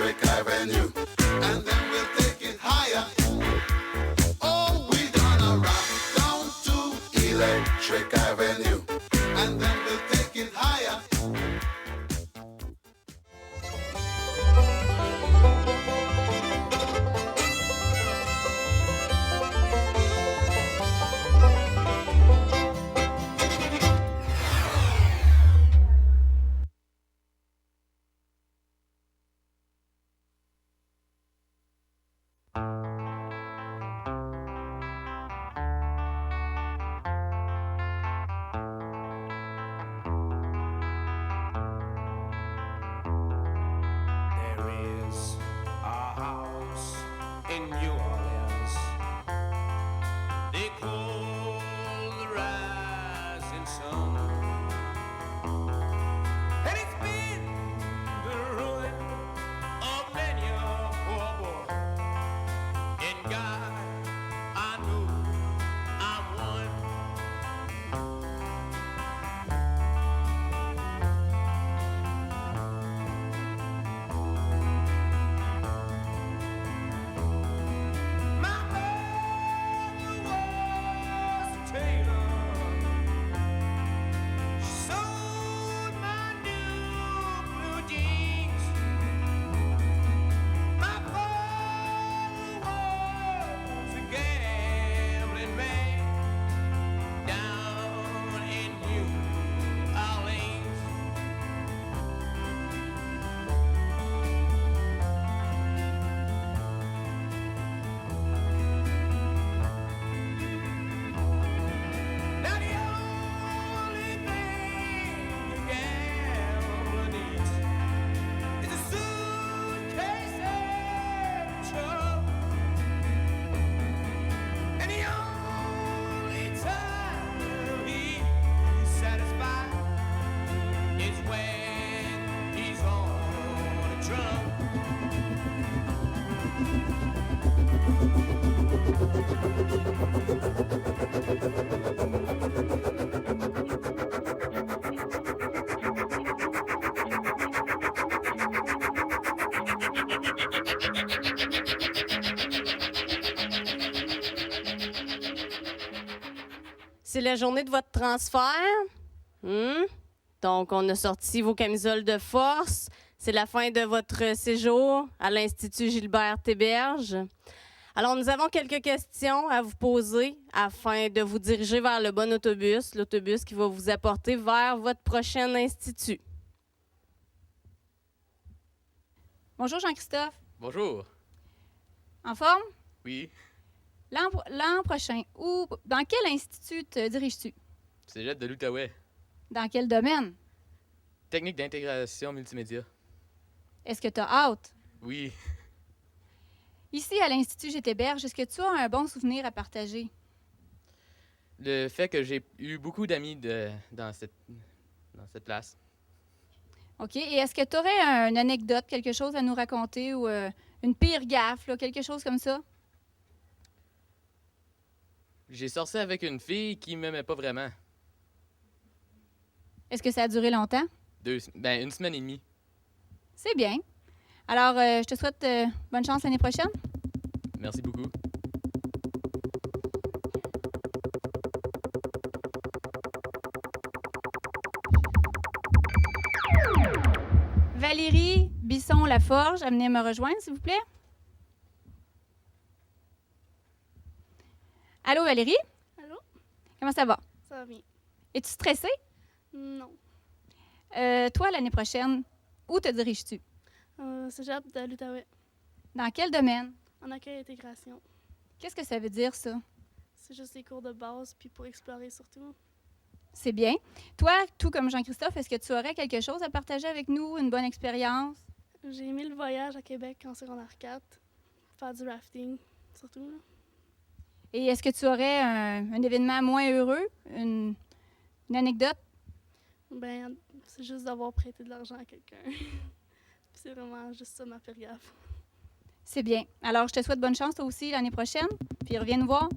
Electric Avenue. And then we'll take it higher. Oh, we gonna rock down to Electric Avenue. And then we'll take it higher. There is a house in New Orleans they call the Rising Sun, and it's been the ruin of many a poor boy. And God, I know I'm one. My mother was a tailor. She sewed my new blue jeans. My father was a gambling man down in New Orleans. Now the only thing a gambler needs is a suitcase and trouble. And the only time he's satisfied is when he's on a drum. C'est la journée de votre transfert. Donc, on a sorti vos camisoles de force. C'est la fin de votre séjour à l'Institut Gilbert Théberge. Alors, nous avons quelques questions à vous poser afin de vous diriger vers le bon autobus, l'autobus qui va vous apporter vers votre prochain institut. Bonjour Jean-Christophe. Bonjour. En forme? Oui, L'an prochain, dans quel institut te diriges-tu? Cégep de l'Outaouais. Dans quel domaine? Technique d'intégration multimédia. Est-ce que tu as hâte? Oui. Ici, à l'Institut Gétéberge, est-ce que tu as un bon souvenir à partager? Le fait que j'ai eu beaucoup d'amis dans cette place. OK. Et est-ce que tu aurais une anecdote, quelque chose à nous raconter ou une pire gaffe, là, quelque chose comme ça? J'ai sorti avec une fille qui m'aimait pas vraiment. Est-ce que ça a duré longtemps? Une semaine et demie. C'est bien. Alors, je te souhaite bonne chance l'année prochaine. Merci beaucoup. Valérie Bisson-Laforge, venez me rejoindre, s'il vous plaît. Allô, Valérie? Allô? Comment ça va? Ça va bien? Es-tu stressée? Non. Toi, l'année prochaine, où te diriges-tu? Cégep de l'Outaouais, Dans quel domaine? en accueil et intégration. Qu'est-ce que ça veut dire, ça? C'est juste des cours de base, puis pour explorer surtout. C'est bien. Toi, tout comme Jean-Christophe, est-ce que tu aurais quelque chose à partager avec nous, une bonne expérience? J'ai aimé le voyage à Québec en secondaire 4, faire du rafting, surtout. Là. Et est-ce que tu aurais un événement moins heureux, une anecdote? Ben, c'est juste d'avoir prêté de l'argent à quelqu'un. Puis c'est vraiment juste ça ma pire gaffe. C'est bien. Alors, je te souhaite bonne chance toi aussi l'année prochaine, puis reviens nous voir.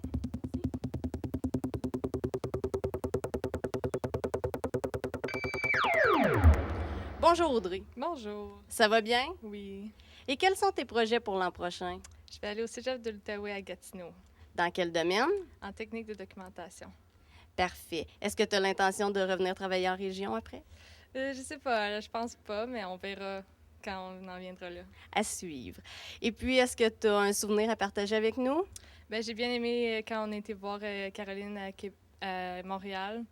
Bonjour Audrey. Bonjour. Ça va bien? Oui. Et quels sont tes projets pour l'an prochain? Je vais aller au cégep de l'Outaouais à Gatineau, Dans quel domaine? en technique de documentation. Parfait. Est-ce que tu as l'intention de revenir travailler en région après? Je sais pas, là, je pense pas, mais on verra quand on en viendra là. À suivre. Et puis, est-ce que tu as un souvenir à partager avec nous? Ben, j'ai bien aimé quand on a été voir Caroline à Montréal.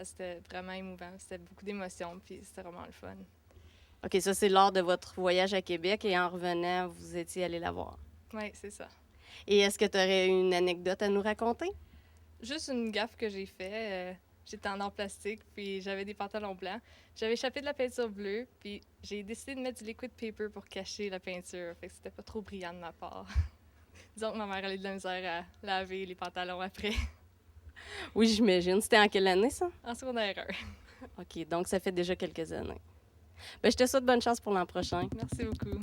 C'était vraiment émouvant. C'était beaucoup d'émotions, puis c'était vraiment le fun. OK, ça, c'est lors de votre voyage à Québec et en revenant, vous étiez allé la voir. Oui, c'est ça. Et est-ce que tu aurais une anecdote à nous raconter? Juste une gaffe que j'ai fait. J'étais en art plastique, puis j'avais des pantalons blancs. J'avais échappé de la peinture bleue, puis j'ai décidé de mettre du liquid paper pour cacher la peinture. Fait que c'était pas trop brillant de ma part. Disons que ma mère a eu de la misère à laver les pantalons après. Oui, j'imagine. C'était en quelle année, ça? En secondaire 1. OK, donc ça fait déjà quelques années. Ben, je te souhaite bonne chance pour l'an prochain. Merci beaucoup.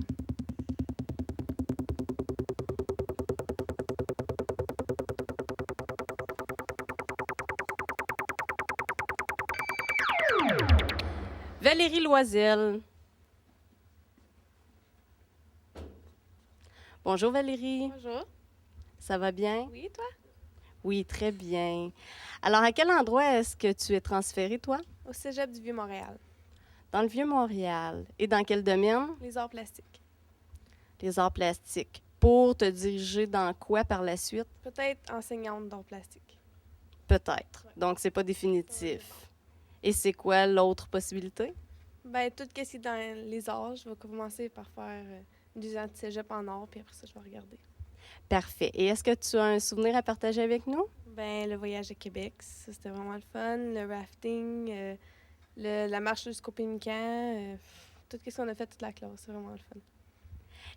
Valérie Loisel. Bonjour Valérie, Bonjour. ça va bien? Oui, toi? Oui, très bien. Alors, à quel endroit est-ce que tu es transférée, toi? Au cégep du Vieux-Montréal. Dans le Vieux-Montréal. Et dans quel domaine? Les arts plastiques. Les arts plastiques. Pour te diriger dans quoi par la suite? Peut-être enseignante d'arts plastiques. Peut-être. Donc, c'est pas définitif. Et c'est quoi l'autre possibilité? Ben, tout ce qui est dans les arts, je vais commencer par faire 2 ans de cégep en arts, puis après ça, je vais regarder. Parfait. Et est-ce que tu as un souvenir à partager avec nous? Ben, le voyage à Québec, ça, c'était vraiment le fun. Le rafting, la marche jusqu'au Pénican, tout ce qu'on a fait toute la classe, c'est vraiment le fun.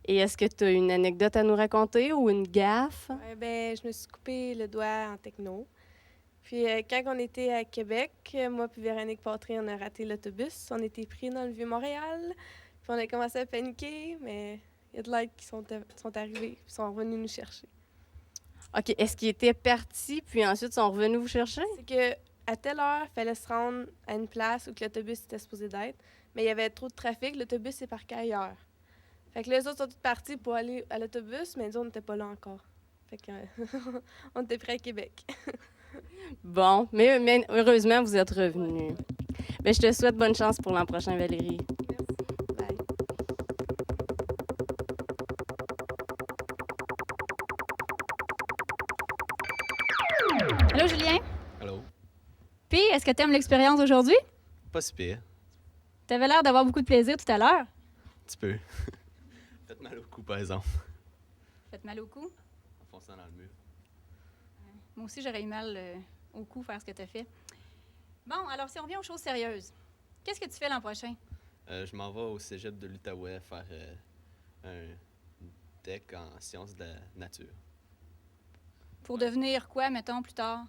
Et est-ce que tu as une anecdote à nous raconter ou une gaffe? Ouais, ben, je me suis coupé le doigt en techno. Puis quand on était à Québec, moi puis Véronique Patry, on a raté l'autobus. On était pris dans le Vieux-Montréal. Puis on a commencé à paniquer, mais il y a de l'aide qui sont arrivés puis sont revenus nous chercher. OK. Est-ce qu'ils étaient partis, puis ensuite sont revenus vous chercher? C'est que à telle heure, il fallait se rendre à une place où que l'autobus était supposé d'être, mais il y avait trop de trafic, l'autobus est parqué ailleurs. Fait que les autres sont tous partis pour aller à l'autobus, mais nous, on n'était pas là encore. Fait que on était prêts à Québec. Bon, mais heureusement, vous êtes revenus. Ben, je te souhaite bonne chance pour l'an prochain, Valérie. Bye. Allô, Julien? Allô? Puis, est-ce que tu aimes l'expérience d'aujourd'hui? Pas si pire. Tu avais l'air d'avoir beaucoup de plaisir tout à l'heure. Un petit peu. Faites mal au cou, par exemple. Faites mal au cou. En fonçant dans le mur. Moi aussi, j'aurais eu mal au cou faire ce que tu as fait. Bon, alors si on revient aux choses sérieuses, qu'est-ce que tu fais l'an prochain? Je m'en vais au cégep de l'Outaouais faire un deck en sciences de la nature. Pour devenir quoi, mettons, plus tard?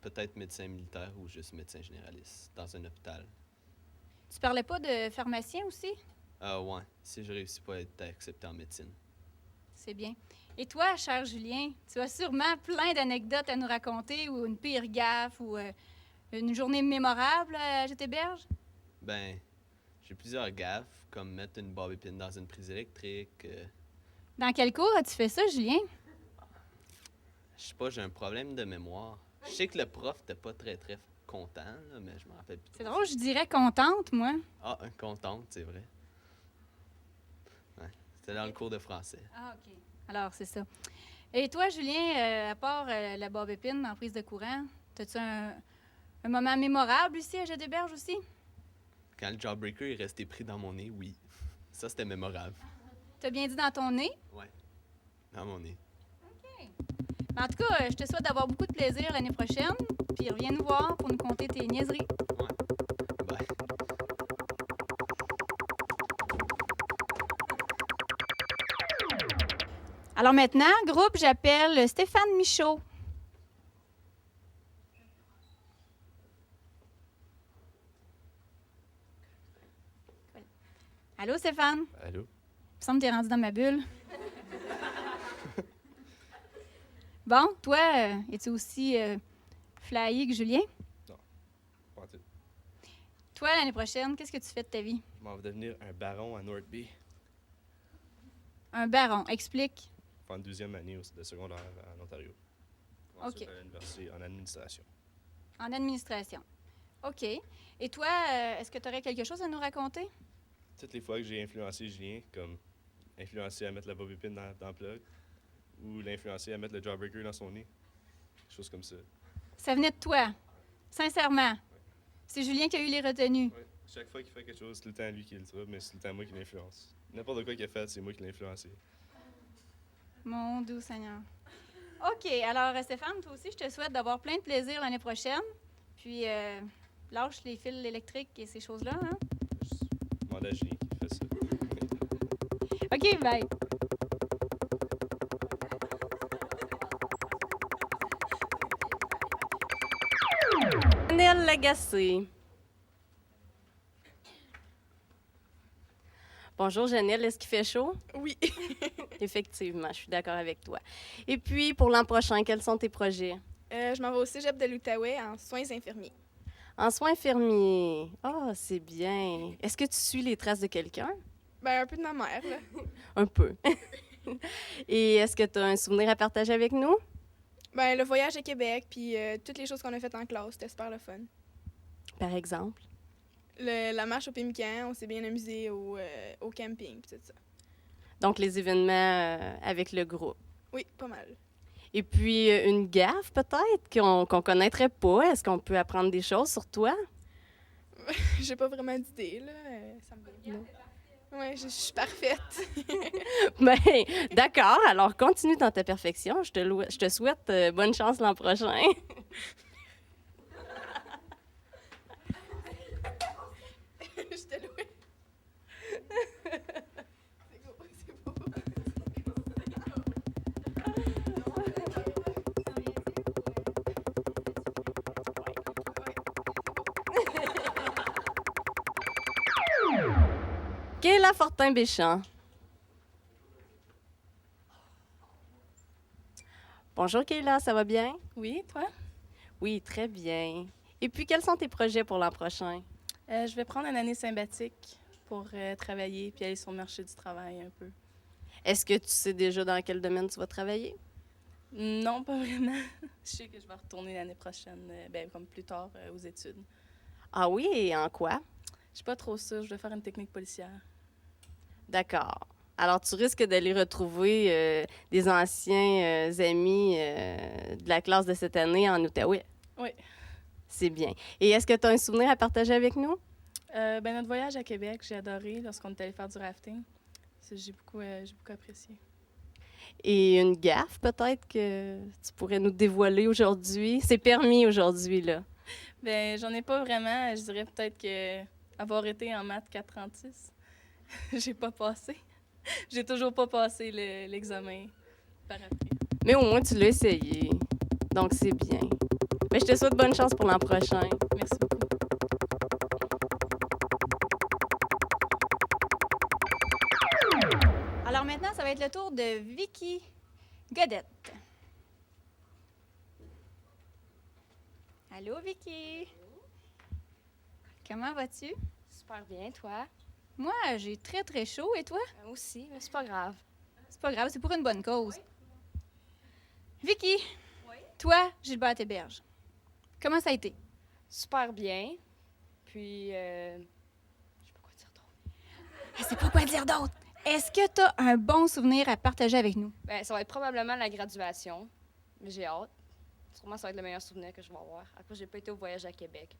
Peut-être médecin militaire ou juste médecin généraliste dans un hôpital. Tu parlais pas de pharmacien aussi? Ouais, si je réussis pas à être accepté en médecine. C'est bien. Et toi, cher Julien, tu as sûrement plein d'anecdotes à nous raconter ou une pire gaffe ou une journée mémorable à Jeté-Berge? Ben, j'ai plusieurs gaffes, comme mettre une bobby pin dans une prise électrique. Dans quel cours as-tu fait ça, Julien? Je sais pas, j'ai un problème de mémoire. Je sais que le prof n'était pas très content, là, mais je me rappelle plus. C'est drôle, je dirais contente, moi. Ah, contente, c'est vrai. Ouais, c'était dans le cours de français. Ah, OK. Alors, c'est ça. Et toi, Julien, à part la barbépine en prise de courant, as-tu un moment mémorable ici à Jeté-Berge aussi? Quand le jawbreaker est resté pris dans mon nez, oui. Ça, c'était mémorable. T'as bien dit dans ton nez? Ouais, dans mon nez. En tout cas, je te souhaite d'avoir beaucoup de plaisir l'année prochaine. Puis reviens nous voir pour nous conter tes niaiseries. Ouais. Bye. Alors maintenant, groupe, j'appelle Stéphane Michaud. Allô, Stéphane? Allô? Il me semble que t'es rendu dans ma bulle. Bon, toi, es-tu aussi flyé que Julien? Non, pas en tout. Toi, l'année prochaine, qu'est-ce que tu fais de ta vie? Je m'en vais devenir un baron à Northby. Un baron, explique. Faire une deuxième année de secondaire en Ontario. Ensuite, à l'université en administration. En administration. OK. Et toi, est-ce que tu aurais quelque chose à nous raconter? Toutes les fois que j'ai influencé Julien, comme influencé à mettre la bobépine dans le plug, ou l'influencer à mettre le jawbreaker dans son nez, des choses comme ça. Ça venait de toi, sincèrement. C'est Julien qui a eu les retenues. Ouais. Chaque fois qu'il fait quelque chose, c'est tout le temps lui qui le trouve, mais c'est tout le temps moi qui l'influence. N'importe quoi qu'il a fait, c'est moi qui l'ai influencé. Mon doux Seigneur. OK. Alors, Stéphane, toi aussi, je te souhaite d'avoir plein de plaisir l'année prochaine. Puis, lâche les fils électriques et ces choses-là. Hein? Je demande à Julien qui fait ça. OK, bye. Janelle Lagacé. Bonjour Janelle, est-ce qu'il fait chaud? Oui. Effectivement, je suis d'accord avec toi. Et puis, pour l'an prochain, quels sont tes projets? Je m'en vais au cégep de l'Outaouais en soins infirmiers. En soins infirmiers. Ah, c'est bien. Est-ce que tu suis les traces de quelqu'un? Ben, un peu de ma mère, là. Un peu. Et est-ce que tu as un souvenir à partager avec nous? Ben, le voyage à Québec, puis toutes les choses qu'on a faites en classe, c'était super le fun. Par exemple? La marche au Pémican, on s'est bien amusé au camping, puis tout ça. Donc, les événements avec le groupe. Oui, pas mal. Et puis, une gaffe peut-être qu'on connaîtrait pas. Est-ce qu'on peut apprendre des choses sur toi? J'ai pas vraiment d'idée, là. Ça me vient. Oui, je suis parfaite. Bien, d'accord. Alors, continue dans ta perfection. Je te souhaite bonne chance l'an prochain. Je te louais. C'est beau. Kayla Fortin-Béchamp. Bonjour Kayla, ça va bien? Oui, toi? Oui, très bien. Et puis, quels sont tes projets pour l'an prochain? Je vais prendre une année sympathique pour travailler puis aller sur le marché du travail un peu. Est-ce que tu sais déjà dans quel domaine tu vas travailler? Non, pas vraiment. Je sais que je vais retourner l'année prochaine, comme plus tard, aux études. Ah oui, et en quoi? Je suis pas trop sûre, je vais faire une technique policière. D'accord. Alors, tu risques d'aller retrouver des anciens amis de la classe de cette année en Outaouais. Oui. C'est bien. Et est-ce que tu as un souvenir à partager avec nous? Notre voyage à Québec, j'ai adoré lorsqu'on est allé faire du rafting. J'ai beaucoup apprécié. Et une gaffe, peut-être, que tu pourrais nous dévoiler aujourd'hui? C'est permis aujourd'hui, là. Ben, j'en ai pas vraiment. Je dirais peut-être que avoir été en maths 436, j'ai pas passé. J'ai toujours pas passé l'examen par après. Mais au moins, tu l'as essayé. Donc, c'est bien. Mais je te souhaite bonne chance pour l'an prochain. Merci beaucoup. Alors maintenant, ça va être le tour de Vicky Godette. Allô, Vicky? Comment vas-tu? Super bien, toi? Moi, j'ai très, très chaud. Et toi? Aussi, mais c'est pas grave. C'est pas grave, c'est pour une bonne cause. Vicky, toi, Gilbert Héberge, comment ça a été? Super bien. Puis, je sais pas quoi dire d'autre. Elle sait pas quoi dire d'autre. Est-ce que tu as un bon souvenir à partager avec nous? Ben, ça va être probablement la graduation. Mais j'ai hâte. Sûrement, ça va être le meilleur souvenir que je vais avoir. À cause, j'ai pas été au voyage à Québec.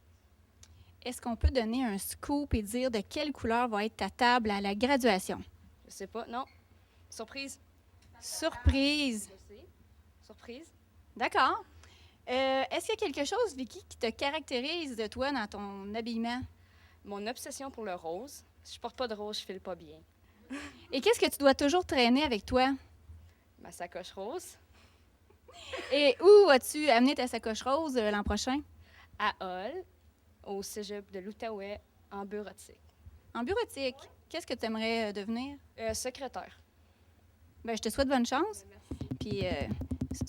Est-ce qu'on peut donner un scoop et dire de quelle couleur va être ta table à la graduation? Je sais pas, non. Surprise. Surprise. Je sais. Surprise. D'accord. Est-ce qu'il y a quelque chose, Vicky, qui te caractérise de toi dans ton habillement? Mon obsession pour le rose. Si je porte pas de rose, je file pas bien. Et qu'est-ce que tu dois toujours traîner avec toi? Ma sacoche rose. Et où as-tu amené ta sacoche rose l'an prochain? À Hull, au cégep de l'Outaouais, en bureautique. En bureautique? Qu'est-ce que tu aimerais devenir? Secrétaire. Ben, je te souhaite bonne chance. Puis,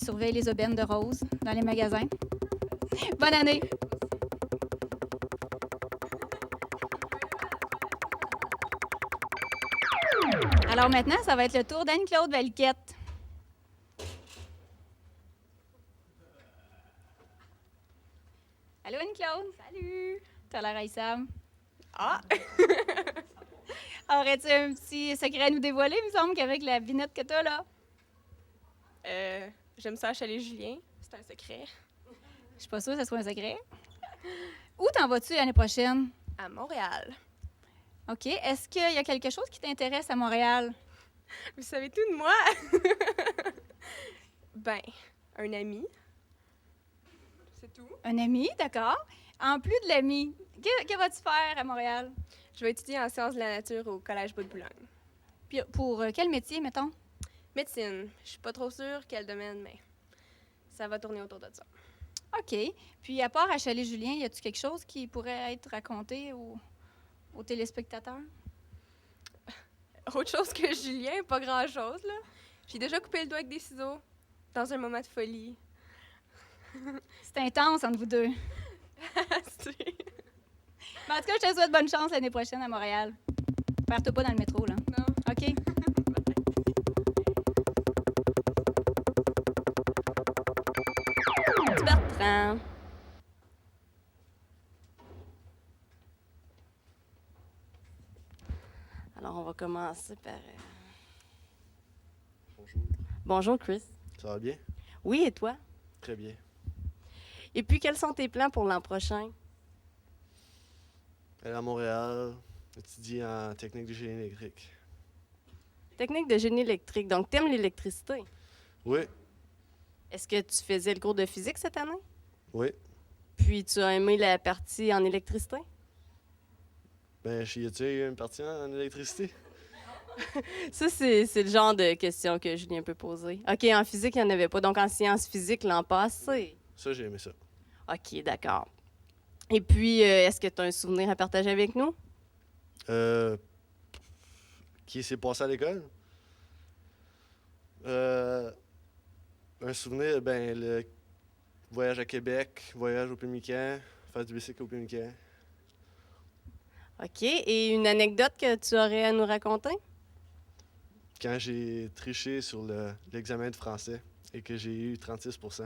surveille les aubaines de rose dans les magasins. Bonne année! Alors maintenant, ça va être le tour d'Anne-Claude Valiquette. Allô, Anne-Claude? Salut! T'as l'air Aïssam. Ah! Aurais-tu un petit secret à nous dévoiler? Il me semble qu'avec la binette que t'as, là. J'aime ça achaler Julien. C'est un secret. Je suis pas sûre que ce soit un secret. Où t'en vas-tu l'année prochaine? À Montréal. OK. Est-ce qu'il y a quelque chose qui t'intéresse à Montréal? Vous savez tout de moi? Ben, un ami. C'est tout. Un ami, d'accord. En plus de l'ami, que vas-tu faire à Montréal? Je vais étudier en sciences de la nature au Collège Bois-de-Boulogne. Puis pour quel métier, mettons? Médecine. Je suis pas trop sûre quel domaine, mais ça va tourner autour de ça. OK. Puis à part Achalet Julien, y a-tu quelque chose qui pourrait être raconté aux téléspectateurs? Autre chose que Julien, pas grand-chose, là. J'ai déjà coupé le doigt avec des ciseaux, dans un moment de folie. C'est intense entre vous deux. Mais en tout cas, je te souhaite bonne chance l'année prochaine à Montréal. Perds-toi pas dans le métro, là. Non. OK? Bertrand. Alors, on va commencer par... Bonjour. Bonjour, Chris. Ça va bien? Oui, et toi? Très bien. Et puis, quels sont tes plans pour l'an prochain? Elle est à Montréal, étudie en technique de génie électrique. Technique de génie électrique. Donc, t'aimes l'électricité? Oui, Est-ce que tu faisais le cours de physique cette année? oui. Puis, tu as aimé la partie en électricité? Ben, y a-tu eu une partie en électricité? Ça, c'est le genre de question que Julien peut poser. OK, en physique, il n'y en avait pas. Donc, en sciences physiques, l'an passé. Ça, j'ai aimé ça. OK, d'accord. Et puis, est-ce que tu as un souvenir à partager avec nous? Qui s'est passé à l'école? Un souvenir, ben, le voyage à Québec, voyage au Pimlican, faire du bicycle au Pimlican. OK. Et une anecdote que tu aurais à nous raconter? Quand j'ai triché sur l'examen de français et que j'ai eu 36 %.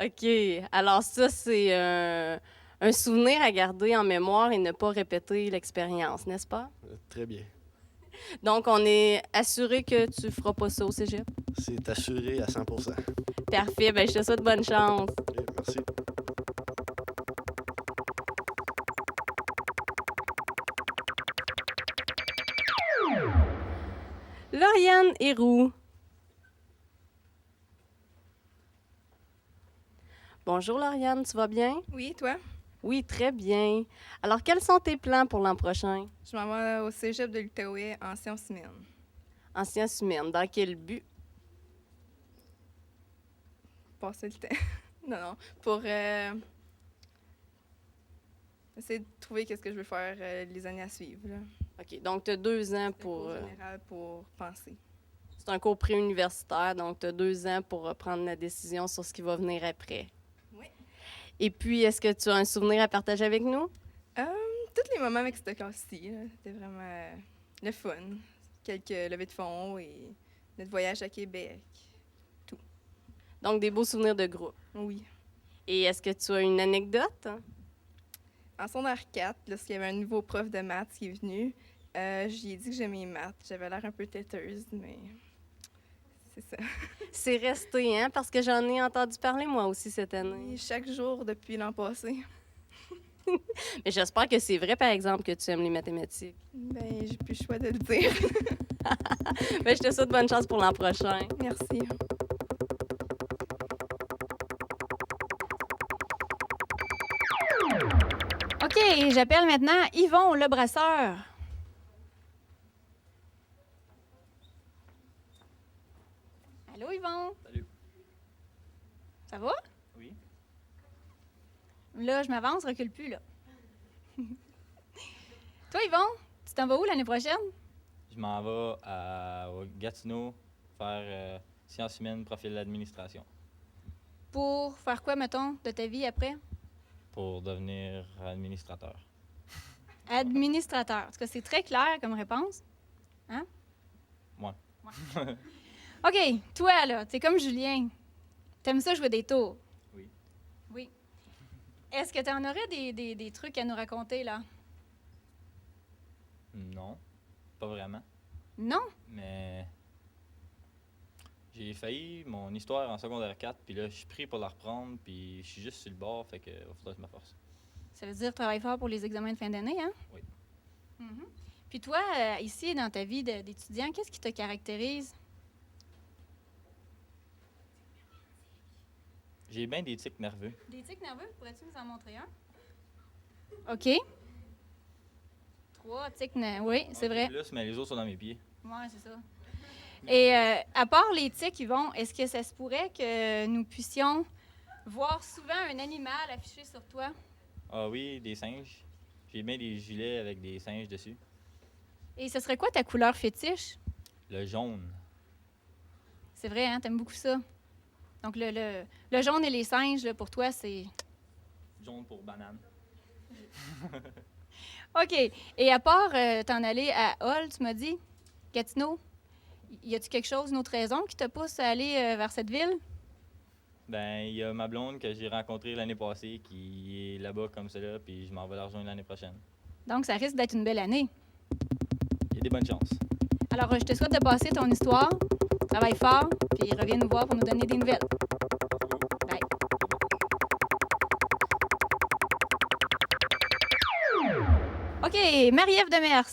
OK. Alors ça, c'est un souvenir à garder en mémoire et ne pas répéter l'expérience, n'est-ce pas? Très bien. Donc, on est assuré que tu feras pas ça au cégep? C'est assuré à 100 %. Parfait. Bien, je te souhaite bonne chance. Ok, merci. Lauriane Héroux. Bonjour Lauriane, tu vas bien? Oui, toi? Oui, très bien. Alors, quels sont tes plans pour l'an prochain? Je m'en vais au cégep de l'Outaouais en sciences humaines. En sciences humaines, dans quel but? Passer le temps. non, pour essayer de trouver qu'est-ce que je veux faire les années à suivre. Là. OK, donc tu as 2 ans pour... En général, pour penser. C'est un cours pré-universitaire, donc tu as 2 ans pour prendre la décision sur ce qui va venir après. Oui. Et puis, est-ce que tu as un souvenir à partager avec nous? Tous les moments avec cette classe-ci, là, c'était vraiment le fun. Quelques levées de fonds et notre voyage à Québec. Tout. Donc, des beaux souvenirs de groupe. Oui. Et est-ce que tu as une anecdote? En secondaire 4, lorsqu'il y avait un nouveau prof de maths qui est venu, j'y ai dit que j'aimais les maths. J'avais l'air un peu têteuse, mais c'est ça. C'est resté, hein? Parce que j'en ai entendu parler, moi aussi, cette année. Et chaque jour depuis l'an passé. Mais j'espère que c'est vrai, par exemple, que tu aimes les mathématiques. Ben, j'ai plus le choix de le dire. Ben, je te souhaite bonne chance pour l'an prochain. Merci. OK, j'appelle maintenant Yvon le brasseur. Allô, Yvon? Salut. Ça va? Oui. Là, je m'avance, recule plus, là. Toi, Yvon, tu t'en vas où l'année prochaine? Je m'en vais au Gatineau faire sciences humaines, profil d'administration Pour faire quoi, mettons, de ta vie après? pour devenir administrateur. Administrateur. Est-ce que c'est très clair comme réponse? Hein? Ouais. OK, toi, là, t'es comme Julien. T'aimes ça jouer des tours? Oui. Oui. Est-ce que tu en aurais des trucs à nous raconter, là? Non, pas vraiment. Non? Mais j'ai failli mon histoire en secondaire 4, puis là, je suis pris pour la reprendre, puis je suis juste sur le bord, fait que va falloir que je me force. Ça veut dire travailler fort pour les examens de fin d'année, hein? Oui. Mhm. Puis toi, ici, dans ta vie d'étudiant, qu'est-ce qui te caractérise? J'ai bien des tics nerveux. Des tics nerveux? Pourrais-tu nous en montrer un? OK. 3 tics nerveux. Oui, c'est vrai. Plus, mais les autres sont dans mes pieds. Oui, c'est ça. Et à part les tics, Yvon, est-ce que ça se pourrait que nous puissions voir souvent un animal affiché sur toi? Ah oui, des singes. J'ai bien des gilets avec des singes dessus. Et ce serait quoi ta couleur fétiche? Le jaune. C'est vrai, hein? T'aimes beaucoup ça. Donc, le jaune et les singes, là, pour toi, c'est... Jaune pour banane. OK. Et à part t'en aller à Hall, tu m'as dit, Gatineau, y a-tu quelque chose, une autre raison qui te pousse à aller vers cette ville? Ben, il y a ma blonde que j'ai rencontrée l'année passée qui est là-bas comme ça, là, puis je m'en vais la rejoindre l'année prochaine. Donc, ça risque d'être une belle année. Il y a des bonnes chances. Alors, je te souhaite de passer ton histoire, travaille fort, puis reviens nous voir pour nous donner des nouvelles. Bye. OK, Marie-Ève Demers.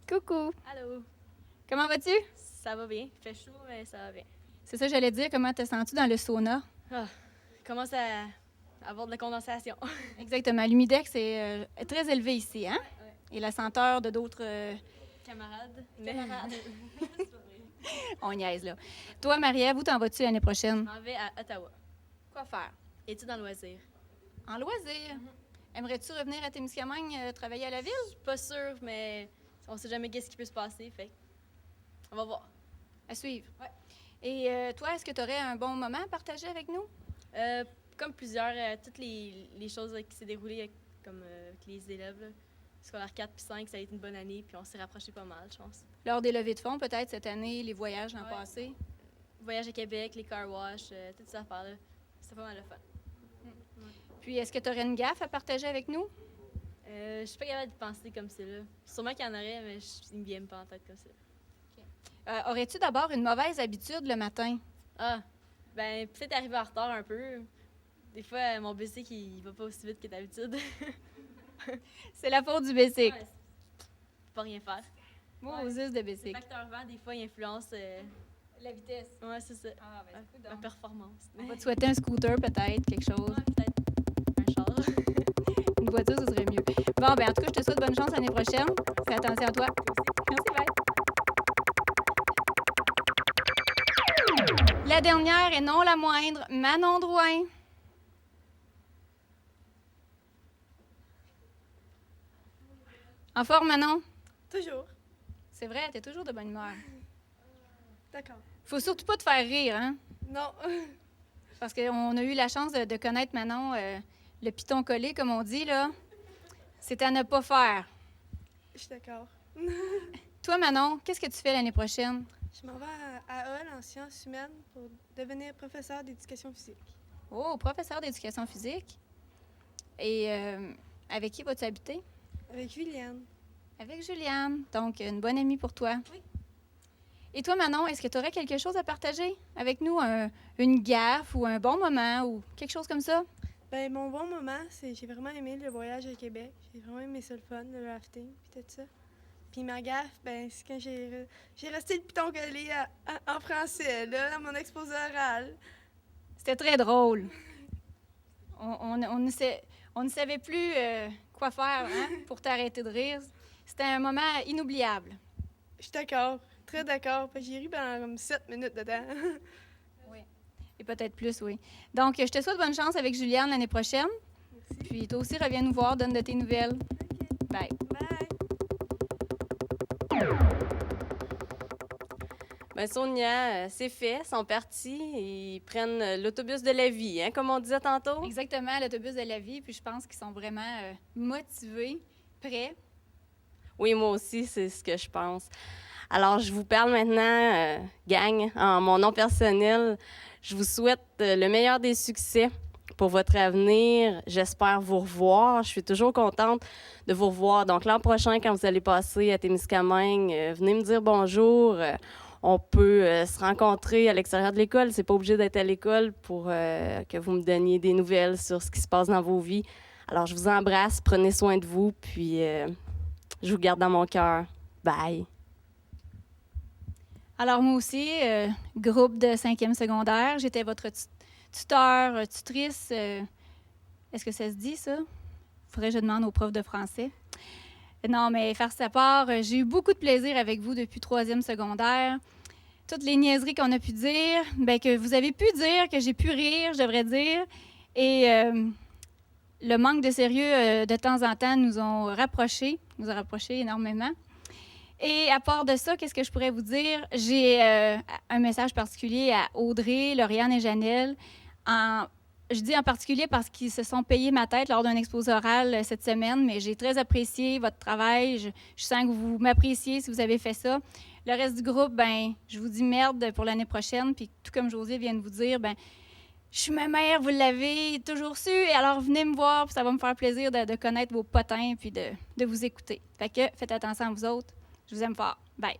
Coucou. Allô. Comment vas-tu? Ça va bien. Il fait chaud, mais ça va bien. C'est ça que j'allais dire. Comment te sens-tu dans le sauna? Ah, commence à avoir de la condensation. Exactement. L'humidex est très élevé ici, hein? Et la senteur de d'autres... Camarades. On niaise, là. Toi, Marie-Ève, où t'en vas-tu l'année prochaine? Je m'en vais à Ottawa. Quoi faire? Études en loisirs. En loisirs? Aimerais-tu revenir à Témiscamingue travailler à la ville? Je suis pas sûre, mais on sait jamais qu'est-ce qui peut se passer, fait on va voir. À suivre. Ouais. Et toi, est-ce que tu aurais un bon moment à partager avec nous? Comme plusieurs, toutes les choses qui s'est déroulées avec les élèves, là. Scolaire 4 puis 5, ça a été une bonne année, puis on s'est rapprochés pas mal, je pense. Lors des levées de fonds, peut-être, cette année, les voyages l'an passé? Voyage à Québec, les car wash, toutes ces affaires-là. C'était pas mal le fun. Puis, est-ce que tu aurais une gaffe à partager avec nous? Je suis pas capable de penser comme ça, là. Sûrement qu'il y en aurait, mais il me vient pas en tête comme ça. Aurais-tu d'abord une mauvaise habitude le matin? Ah, ben peut-être arriver en retard un peu. Des fois, mon bicycle, il va pas aussi vite que d'habitude. C'est la faute du bicycle. Ouais, pas rien faire. Moi, aux us de Le bicycle. facteur vent, des fois, il influence... La vitesse. Ouais, c'est ça. Ah, ben, Ma performance. On va te souhaiter un scooter, peut-être, quelque chose. Ouais, peut-être un char. Une voiture, ce serait mieux. Bon, ben en tout cas, je te souhaite bonne chance l'année prochaine. Fais attention à toi. Merci, bye. La dernière et non la moindre, Manon Drouin. En forme, Manon? Toujours. C'est vrai, t'es toujours de bonne humeur. D'accord. Faut surtout pas te faire rire, hein? Non. Parce qu'on a eu la chance de connaître Manon, le piton collé, comme on dit, là. C'est à ne pas faire. Je suis d'accord. Toi, Manon, qu'est-ce que tu fais l'année prochaine? Je m'en vais à Hall en sciences humaines pour devenir professeur d'éducation physique. Oh, professeur d'éducation physique. Et avec qui vas-tu habiter? Avec Juliane. Avec Juliane. Donc, une bonne amie pour toi. Oui. Et toi, Manon, est-ce que tu aurais quelque chose à partager avec nous? Une gaffe ou un bon moment ou quelque chose comme ça? Ben mon bon moment, c'est j'ai vraiment aimé le voyage à Québec. J'ai vraiment aimé ça, le fun, le rafting, puis tout ça. Puis ma gaffe, ben c'est quand j'ai resté le piton collé en français, là, à mon exposé oral. C'était très drôle. On ne savait plus quoi faire hein, pour t'arrêter de rire. C'était un moment inoubliable. Je suis d'accord, très d'accord. J'ai ri pendant comme 7 minutes dedans. Oui. Et peut-être plus, oui. Donc, je te souhaite bonne chance avec Juliane l'année prochaine. Merci. Puis toi aussi, reviens nous voir, donne de tes nouvelles. OK. Bye. Bye. Ben Sonia, c'est fait, ils sont partis, ils prennent l'autobus de la vie, hein, comme on disait tantôt. Exactement, l'autobus de la vie. Puis je pense qu'ils sont vraiment motivés, prêts. Oui, moi aussi, c'est ce que je pense. Alors, je vous parle maintenant, gang, en mon nom personnel. Je vous souhaite le meilleur des succès pour votre avenir. J'espère vous revoir. Je suis toujours contente de vous revoir. Donc, l'an prochain, quand vous allez passer à Témiscamingue, venez me dire bonjour. On peut se rencontrer à l'extérieur de l'école. C'est pas obligé d'être à l'école pour que vous me donniez des nouvelles sur ce qui se passe dans vos vies. Alors, je vous embrasse. Prenez soin de vous. Puis, je vous garde dans mon cœur. Bye. Alors, moi aussi, groupe de 5e secondaire, j'étais votre tuteur, tutrice. Est-ce que ça se dit, ça? Faudrait que je demande aux profs de français. Non, mais faire sa part, j'ai eu beaucoup de plaisir avec vous depuis 3e secondaire. Toutes les niaiseries qu'on a pu dire, bien, que vous avez pu dire, que j'ai pu rire, je devrais dire. Et le manque de sérieux de temps en temps nous a rapprochés énormément. Et à part de ça, qu'est-ce que je pourrais vous dire? J'ai un message particulier à Audrey, Lauriane et Janelle. Je dis en particulier parce qu'ils se sont payés ma tête lors d'un exposé oral cette semaine, mais j'ai très apprécié votre travail. Je sens que vous m'appréciez si vous avez fait ça. Le reste du groupe, ben, je vous dis merde pour l'année prochaine. Puis tout comme José vient de vous dire, ben, je suis ma mère, vous l'avez toujours su. Et alors, venez me voir, puis ça va me faire plaisir de connaître vos potins puis de vous écouter. Fait que faites attention à vous autres. Je vous aime fort. Bye.